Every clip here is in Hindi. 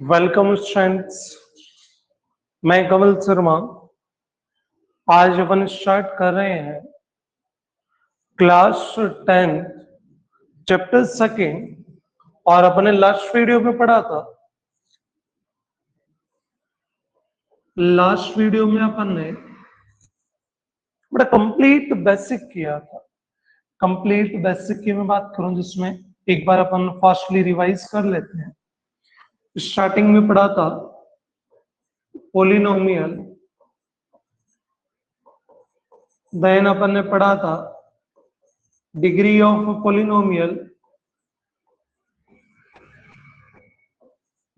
Welcome students. मैं कमल शर्मा। आज अपन स्टार्ट कर रहे हैं क्लास 10 चैप्टर सेकेंड। और अपने लास्ट वीडियो में पढ़ा था, लास्ट वीडियो में अपन ने बड़ा कंप्लीट बेसिक किया था। कंप्लीट बेसिक की मैं बात करूं जिसमें एक बार अपन फास्टली रिवाइज कर लेते हैं। स्टार्टिंग में पढ़ा था पोलिनोमियल, देन अपन ने पढ़ा था डिग्री ऑफ पोलिनोमियल,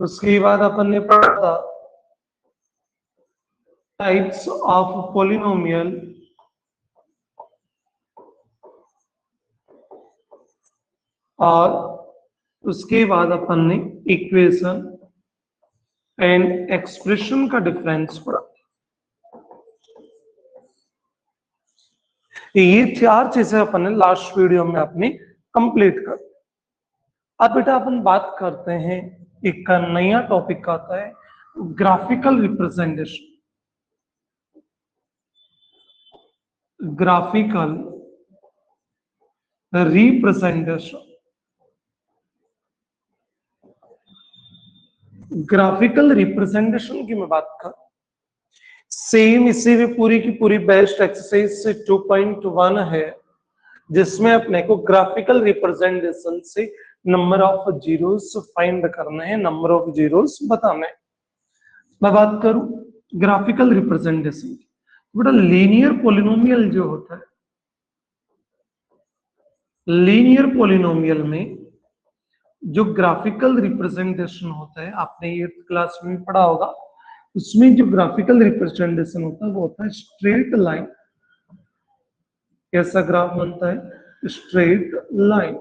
उसके बाद अपन ने पढ़ा था टाइप्स ऑफ पोलिनोमियल, और उसके बाद अपन ने इक्वेशन एंड एक्सप्रेशन का डिफरेंस पढ़ा। ये चार चीजें अपन ने लास्ट वीडियो में अपनी कंप्लीट कर। अब बेटा अपन बात करते हैं, एक नया टॉपिक आता है graphical representation. Graphical representation, graphical representation की मैं बात कर, सेम इसी में पूरी की पूरी बेस्ट एक्सरसाइज से 2.1 है, जिसमें अपने को ग्राफिकल रिप्रेजेंटेशन से नंबर ऑफ जीरोस फाइंड करने हैं, नंबर ऑफ जीरोस बताने हैं। मैं बात करूं ग्राफिकल रिप्रेजेंटेशन की, बेटा लीनियर पोलिनोमियल जो होता है, लीनियर पोलिनोमियल में जो ग्राफिकल रिप्रेजेंटेशन होता है, आपने 8th क्लास में पढ़ा होगा, उसमें जो ग्राफिकल रिप्रेजेंटेशन होता है वो होता है स्ट्रेट लाइन। कैसा ग्राफ बनता है? Straight line.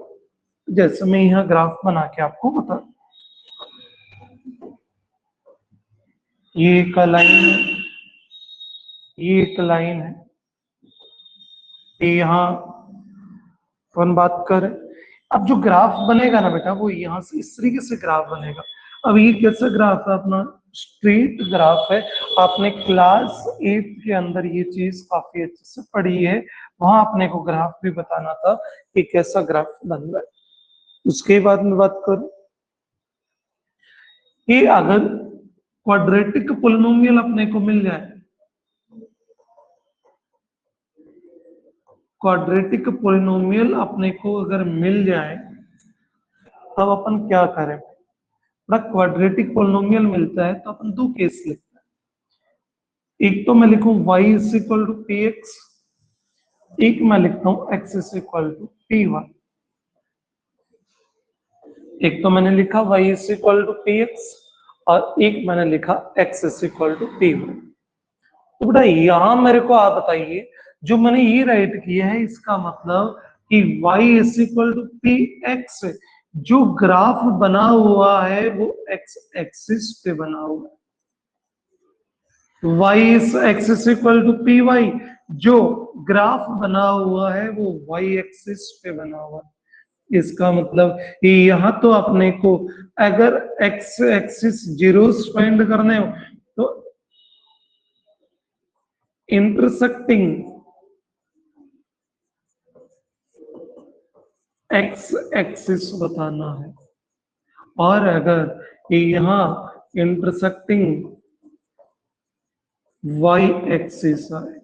जैसे मैं यहां ग्राफ बना के आपको बता, ये एक लाइन है, ये एक लाइन है, ये यहां अपन बात करें। अब जो ग्राफ बनेगा ना बेटा, वो यहां से इस तरीके से ग्राफ बनेगा। अब ये कैसा ग्राफ है? अपना स्ट्रेट ग्राफ है। आपने क्लास 8 के अंदर ये चीज काफी अच्छे से पढ़ी है, वहां अपने को ग्राफ भी बताना था कि कैसा ग्राफ बन रहा है। उसके बाद में बात करूं कि अगर क्वाड्रेटिक पोलिनोमियल अपने को मिल जाए, क्वाड्रेटिक पोलिनोमियल अपने को अगर मिल जाए, तब अपन क्या करें? क्वाड्रेटिक पोलिनोमियल मिलता है तो अपन दो केस लिखते हैं। एक तो मैं लिखूं y is equal to P X, एक मैं लिखता हूं x is equal to P Y. एक तो मैंने लिखा y is equal to P X और एक मैंने लिखा x is equal to P Y. तो बेटा यहां मेरे को आप बताइए, जो मैंने ये राइट किया है इसका मतलब कि y is equal to P X, जो ग्राफ बना हुआ है वो x एक्सिस पे बना हुआ है। y is axis equal to P Y, जो ग्राफ बना हुआ है वो y एक्सिस पे बना हुआ है। इसका मतलब कि यहां तो अपने को अगर x एक्सिस जीरोस फाइंड करने हो तो इंटरसेक्टिंग x एक्सिस बताना है, और अगर यहां इंटरसेक्टिंग y एक्सिस है,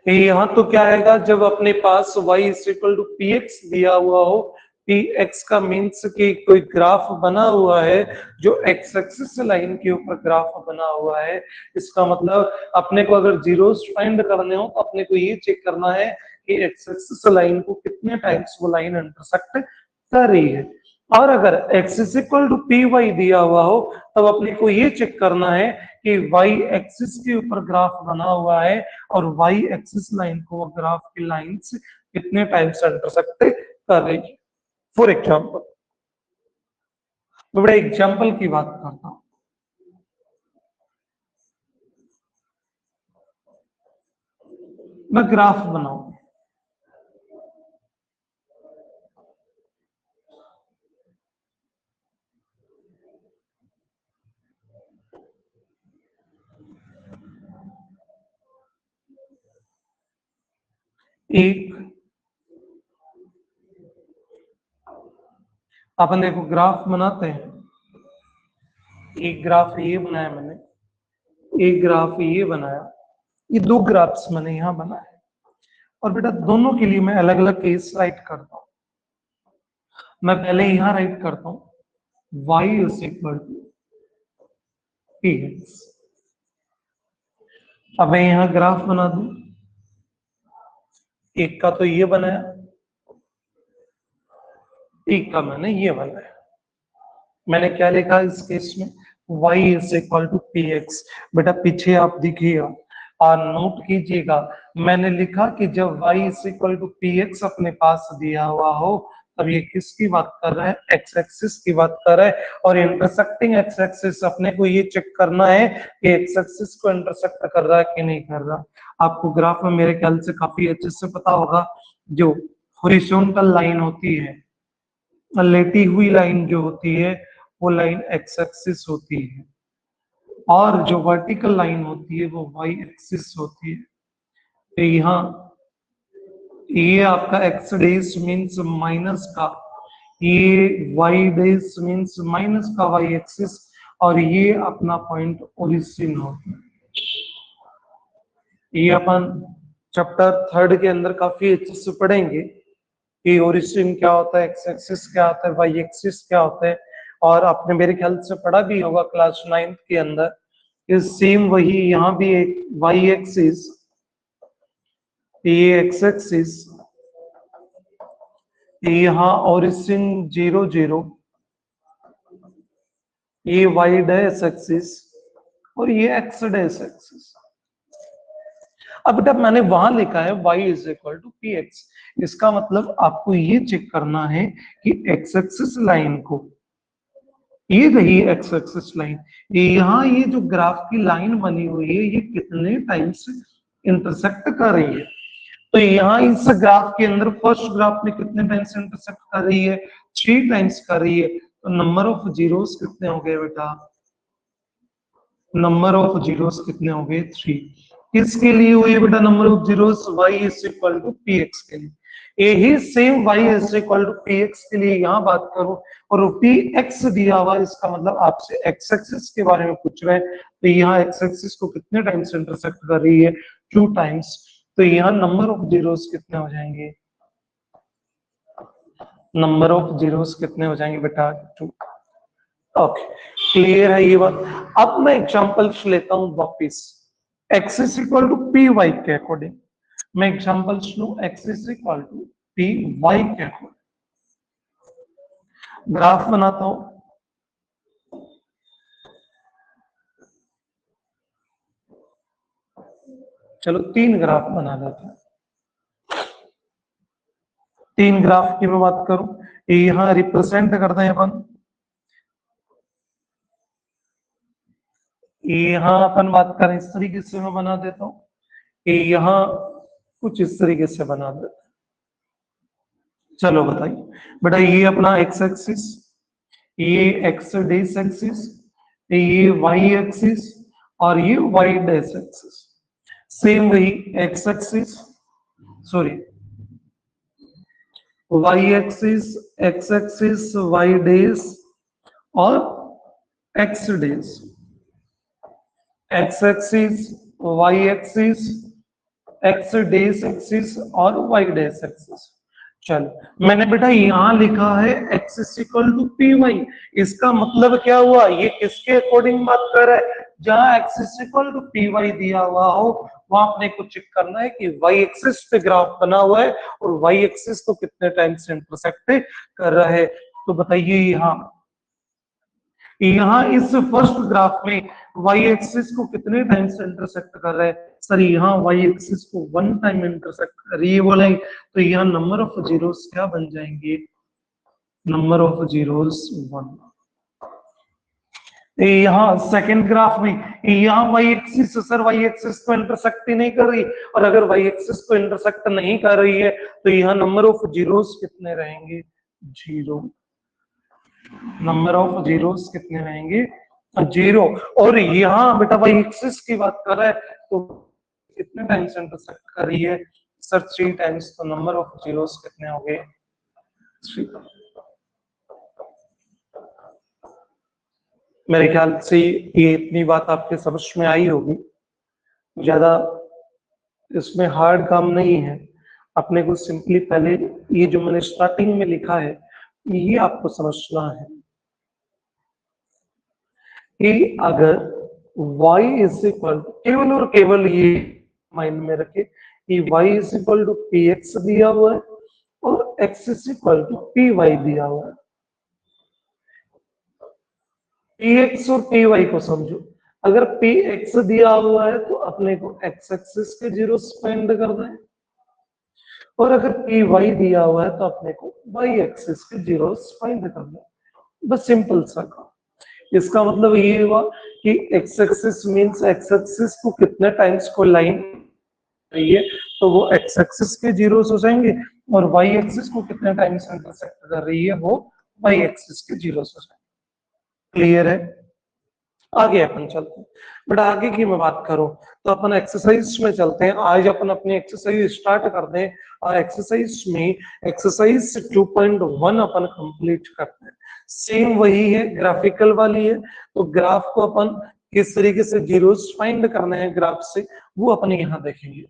यहां तो क्या आएगा? जब अपने पास y is equal to P X दिया हुआ हो, पी एक्स का मीन्स कि कोई ग्राफ बना हुआ है जो x एक्सिस लाइन के ऊपर ग्राफ बना हुआ है। इसका मतलब अपने को अगर जीरोस फाइंड करने हो तो अपने को ये चेक करना है कि x एक्सिस लाइन को कितने टाइम्स वो लाइन इंटरसेक्ट कर रही है। और अगर x is equal to P Y दिया हुआ हो, तब अपने को ये चेक करना है कि y एक्सिस के ऊपर ग्राफ बना हुआ है और y एक्सिस लाइन को वो ग्राफ की लाइन से कितने टाइम्स इंटरसेक्ट कर रही है। फॉर एग्जाम्पल, मैं बड़े एग्जाम्पल की बात करता हूं। मैं ग्राफ बनाऊं, एक अपन देखो ग्राफ बनाते हैं, एक ग्राफ ये बनाया मैंने, एक ग्राफ ये बनाया, ये दो ग्राफ्स मैंने यहां बनाए और बेटा दोनों के लिए मैं अलग अलग केस राइट करता हूं। मैं पहले यहां राइट करता हूं y is equal to px। अब मैं यहां ग्राफ बना दूं, एक का तो ये बनाया, एक का मैंने ये बनाया। मैंने क्या लिखा इस केस में, y is equal to px। बेटा पीछे आप देखिएगा और नोट कीजिएगा, मैंने लिखा कि जब y is equal to px अपने पास दिया हुआ हो तब ये किसकी बात कर रहा है, एक्स एक्सिस की बात कर रहा है। और इंटरसेक्टिंग एक्स एक्सिस अपने को ये चेक करना है कि एक्स एक्सिस को इंटरसेक्ट कर रहा है कि नहीं कर रहा। आपको ग्राफ में मेरे ख्याल से काफी अच्छे से पता होगा, जो हॉरिजॉन्टल लाइन होती है, लेटी हुई लाइन जो होती है वो लाइन एक्स एक्सिस होती है, और जो वर्टिकल लाइन होती है वो वाई एक्सिस होती है। तो यहाँ ये आपका एक्स डेज मीन्स माइनस का, ये वाई डेज मीन्स माइनस का वाई एक्सिस, और ये अपना पॉइंट ओरिजिन होता है। ये अपन चैप्टर 3 के अंदर काफी अच्छे से पढ़ेंगे कि ओरिजिन क्या होता है, एक्स एक्सिस क्या होता है, वाई एक्सिस क्या होता है। और आपने मेरे ख्याल से पढ़ा भी होगा क्लास 9 के अंदर, सेम वही यहाँ भी एक वाई एक्सिस, ये एक्स एक्सिस, यहाँ ओरिजिन 0 0, ये वाई डैश एक्सिस और ये एक्स डैश एक्सिस। अब बेटा मैंने वहां लिखा है y is equal to P X, इसका मतलब आपको ये चेक करना है कि एक्स एक्सिस लाइन को, ये रही एक्स एक्सिस लाइन, यहाँ ये जो ग्राफ की लाइन बनी हुई है ये कितने टाइम्स इंटरसेक्ट कर रही है। तो यहाँ इस ग्राफ के अंदर फर्स्ट ग्राफ में कितने टाइम्स इंटरसेक्ट कर रही है, 3 टाइम्स कर रही है। तो नंबर ऑफ जीरोस कितने हो गए बेटा, नंबर ऑफ जीरोस कितने हो गए, 3। किसके लिए हुई है बेटा number of zeros, y is equal to P X के लिए। यही same y is equal to P X के लिए यहाँ बात करूं और पी एक्स दिया हुआ, इसका मतलब आपसे एक्स एक्सिस के बारे में पूछ रहे हैं। तो यहाँ एक्स एक्सिस को कितने टाइम्स इंटरसेक्ट कर रही है, 2 टाइम्स। तो यहाँ नंबर ऑफ जीरोस कितने हो जाएंगे, नंबर ऑफ जीरोस कितने हो जाएंगे बेटा, 2। ओके, क्लियर है ये बात। अब मैं एग्जांपल्स लेता हूं वापिस, x is equal to P Y के अकॉर्डिंग। मैं एग्जांपल्स लूं x is equal to P Y के अकॉर्डिंग, ग्राफ बनाता हूं। चलो 3 ग्राफ बना लेते हैं। 3 ग्राफ की मैं बात करूं, यहां रिप्रेजेंट करते हैं अपन, यहां अपन बात करें इस तरीके से मैं बना देता हूं, यहां कुछ इस तरीके से बना देता हूं। चलो बताइए बेटा, ये अपना एक्स एक्सिस, ये एक्स डैश एक्सिस, ये वाई एक्सिस और ये वाई डैश एक्सिस। सेम वही X axis, sorry Y axis, X axis, Y dash और X dash, X axis, Y axis, X dash axis और वाई डैश एक्सिस। चलो मैंने बेटा यहां लिखा है x is equal to P Y, इसका मतलब क्या हुआ, ये किसके अकॉर्डिंग बात कर रहा है, जहां x is equal to P Y दिया हुआ हो वहां अपने को चेक करना है कि y एक्सिस पे ग्राफ बना हुआ है और y एक्सिस को कितने टाइम से इंटरसेक्ट कर रहा है। तो बताइए यहाँ इस फर्स्ट ग्राफ में y एक्सिस को कितने टाइम से इंटरसेक्ट कर रहा है, सर यहाँ y एक्सिस को 1 टाइम इंटरसेक्ट कर रही है बोला, तो यहाँ नंबर ऑफ जीरोस क्या बन जाएंगे, नंबर ऑफ जीरोस 1। यहाँ सेकंड ग्राफ में यहाँ y axis, sir y axis को इंटरसेक्ट ही नहीं कर रही, और अगर y एक्सिस को इंटरसेक्ट नहीं कर रही है तो यहाँ नंबर ऑफ जीरोस कितने रहेंगे, 0। नंबर ऑफ जीरोस कितने रहेंगे, 0। और यहाँ बेटा y एक्सिस की बात कर रहा है तो कितने टाइम से इंटरसेक्ट कर रही है, सर 3 टाइम्स, तो नंबर ऑफ जीरोस कितने हो गए? 3। मेरे ख्याल से ये इतनी बात आपके समझ में आई होगी, ज्यादा इसमें हार्ड काम नहीं है। अपने को सिंपली पहले ये जो मैंने स्टार्टिंग में लिखा है ये आपको समझना है कि अगर y इज इक्वल, केवल और केवल ये माइंड में रखे कि y is equal to P X दिया हुआ है और x is equal to P Y दिया हुआ है। पी एक्स और पी वाई को समझो, अगर पी एक्स दिया हुआ है तो अपने को एक्स एक्सिस के जीरो फाइंड करना है, और अगर पी वाई दिया हुआ है तो अपने को वाई एक्सिस के जीरो फाइंड करना है। बस सिंपल सा काम। इसका मतलब ये हुआ कि x axis means x axis को कितने टाइम्स को लाइन रही है तो वो एक्स एक्सिस के जीरोस हो जाएंगे, और वाई एक्सिस को कितने टाइम्स इंटरसेक्ट कर रही है वो वाई एक्सिस के जीरोस हो जाएंगे। क्लियर है? आगे अपन चलते हैं, बट आगे की मैं बात करूं तो अपन एक्सरसाइज में चलते हैं। आज अपन अपनी एक्सरसाइज स्टार्ट करते हैं, और एक्सरसाइज में एक्सरसाइज 2.1 अपन कंप्लीट करते हैं। सेम वही है, ग्राफिकल वाली है। तो ग्राफ को अपन किस तरीके से जीरोस फाइंड करने हैं ग्राफ से, वो अपन यहाँ देखेंगे।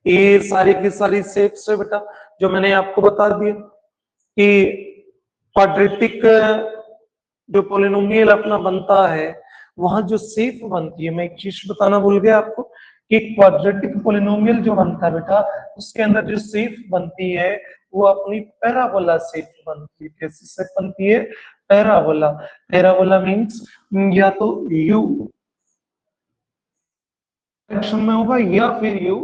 ये सारी की सारी शेप्स है बेटा, जो मैंने आपको बता दिया कि क्वाड्रेटिक जो पोलिनोमियल अपना बनता है वहां जो शेप बनती है, मैं एक चीज बताना भूल गया आपको कि क्वाड्रेटिक पोलिनोमियल जो बनता है बेटा, उसके अंदर जो शेप बनती है वो अपनी पैराबोला शेप बनती है। कैसी शेप बनती है? पैराबोला। पैराबोला मीन्स या तो यू डायरेक्शन में होगा या फिर यू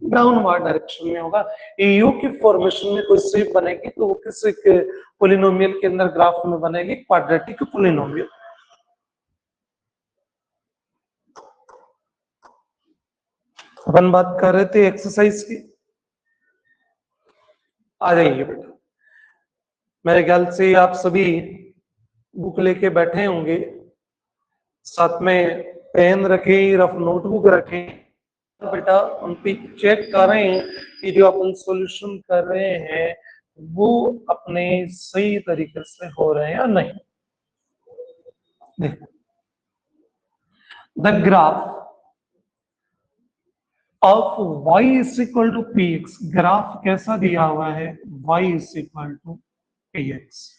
डाउनवर्ड डायरेक्शन में होगा। यू की फॉर्मेशन में कोई शेप बनेगी तो वो किस पोलिनोमियल के अंदर ग्राफ में बनेगी? Quadratic polynomial. अपन बात कर रहे थे एक्सरसाइज की, आ जाइए बेटा। मेरे ख्याल से आप सभी बुक लेके बैठे होंगे, साथ में पेन रखे, रफ नोटबुक रखे बेटा, उन पे चेक कर रहे हैं कि जो अपन सॉल्यूशन कर रहे हैं वो अपने सही तरीके से हो रहे हैं या नहीं। देखो, the graph of y is equal to P X, graph कैसा दिया हुआ है? y is equal to P X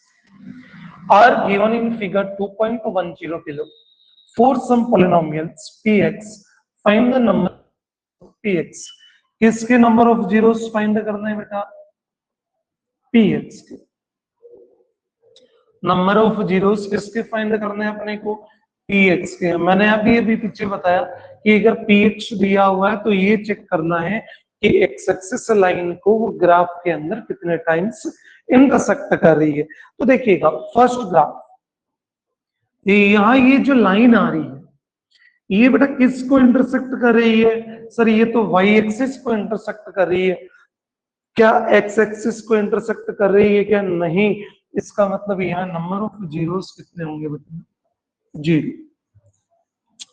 are given in figure 2.10 below. For some polynomials px, find the number of px. किसके नंबर ऑफ जीरोस फाइंड करना है बेटा? px के नंबर ऑफ जीरोस किसके फाइंड करने हैं अपने को? px के। मैंने अभी अभी पीछे बताया कि अगर px दिया हुआ है तो ये चेक करना है कि एक्स एक्सिस लाइन को वो ग्राफ के अंदर कितने टाइम्स इंटरसेक्ट कर रही है। तो देखिएगा फर्स्ट ग्राफ, यहाँ ये जो लाइन आ रही है ये बेटा किसको इंटरसेक्ट कर रही है? सर ये तो y एक्सिस को इंटरसेक्ट कर रही है। क्या x एक्सिस को इंटरसेक्ट कर रही है क्या? नहीं। इसका मतलब यहाँ नंबर ऑफ जीरोस कितने होंगे बेटा? जीरो।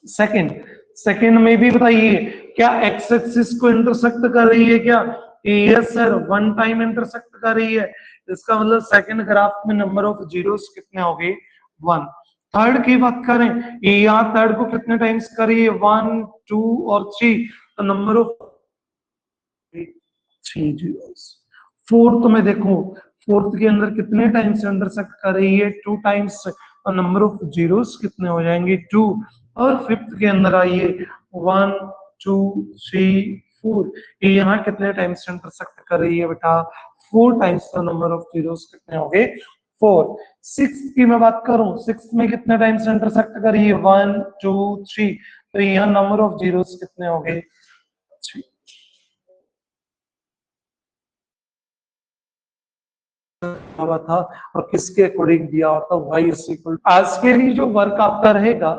सेकंड में भी बताइए, क्या x एक्सिस को इंटरसेक्ट कर रही है क्या? यस सर, 1 टाइम इंटरसेक्ट कर रही है। इसका मतलब सेकंड ग्राफ में नंबर ऑफ जीरोस कितने हो गए? 1। थर्ड की बात करें, यहाँ थर्ड को कितने टाइम्स करिए? 1, 2 और 3, तो नंबर ऑफ 3 जीरोस। फोर्थ में देखो, फोर्थ के अंदर कितने टाइम्स इंटरसेक्ट कर रही है? 2 टाइम्स, और नंबर ऑफ जीरोस कितने हो जाएंगे? 2। और फिफ्थ के अंदर आइए, 1, 2, 3, 4, ये यहाँ कितने टाइम्स इंटरसेक्ट कर रही है बेटा? 4 टाइम्स, तो नंबर ऑफ जीरोस कितने हो गए? 4। सिक्स्थ की मैं बात करूं, सिक्स्थ में कितने टाइम्स इंटरसेक्ट कर रही है? 1, 2, 3, तो यहाँ नंबर ऑफ जीरोस कितने हो गए? 3। हुआ था और किसके अकॉर्डिंग दिया होता? y is equal. आज के लिए जो वर्क आपका रहेगा,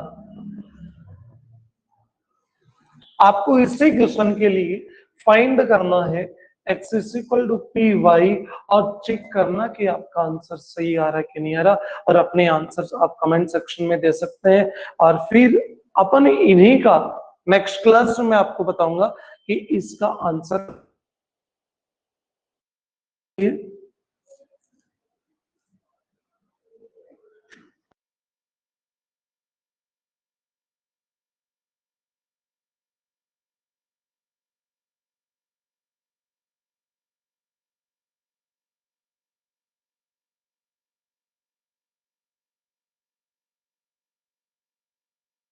आपको इसी क्वेश्चन के लिए फाइंड करना है x is equal to P Y, और चेक करना कि आपका आंसर सही आ रहा है कि नहीं आ रहा, और अपने आंसर आप कमेंट सेक्शन में दे सकते हैं। और फिर अपन इन्हीं का नेक्स्ट क्लास में मैं आपको बताऊंगा कि इसका आंसर